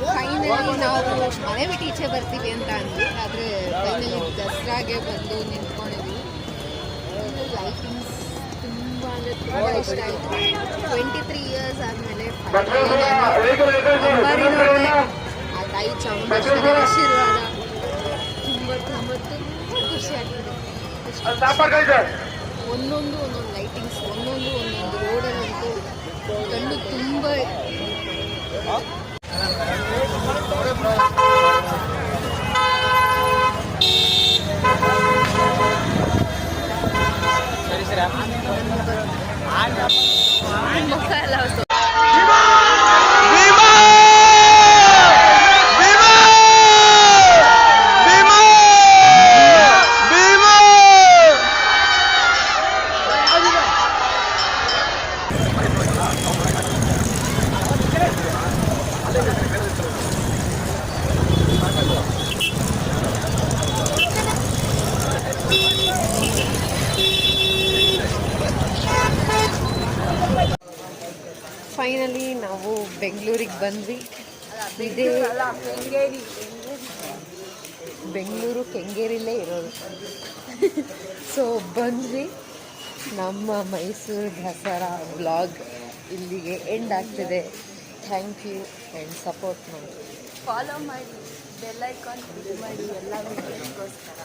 Finally ನಾವು ಮನೆ ಬಿಟ್ಟು ಈಚೆ ಬರ್ತೀವಿ ಅಂತ ಅಂದ್ವಿ, ಆದರೆ ಫೈನಲಿ ದಸರಾಗೆ ಬಂದು ನಿಂತ್ಕೊಂಡಿದ್ವಿ. ಲೈಟಿಂಗ್ಸ್ ತುಂಬ ಅಂದರೆ ತುಂಬ ಇಷ್ಟ ಆಯಿತು. 23 ಇಯರ್ಸ್ ಆದಮೇಲೆ ಅಂಬಾರಿ ಆ ತಾಯಿ ಚಾಮುಂಡೇಶ್ವರಿ ಆಶೀರ್ವಾದ ತುಂಬ ತುಂಬ ತುಂಬ ಖುಷಿ ಆಗ್ತದೆ. ಒಂದೊಂದು ಲೈಟಿಂಗ್ಸ್, ಒಂದೊಂದು ರೋಡಲ್ಲಂತೂ ಕಣ್ಣು ತುಂಬ ಮುಖ ಎಲ್ಲ ಫೈನಲಿ ನಾವು ಬೆಂಗಳೂರಿಗೆ ಬಂದ್ವಿ. ಇದೇ ಬೆಂಗಳೂರು ಕೆಂಗೇರಿಲೇ ಇರೋದು. ಸೊ ಬಂದ್ವಿ. ನಮ್ಮ ಮೈಸೂರು ದಸರಾ ಬ್ಲಾಗ್ ಇಲ್ಲಿಗೆ ಎಂಡ್ ಆಗ್ತಿದೆ. ಥ್ಯಾಂಕ್ ಯು ಆ್ಯಂಡ್ ಸಪೋರ್ಟ್ ಮಾಡಿ, ಫಾಲೋ ಮಾಡಿ, ಬೆಲ್ ಐಕಾನ್ ಕ್ಲಿಕ್ ಮಾಡಿ ಎಲ್ಲ ವಿಡಿಯೋಸ್ಗೋಸ್ಕರ.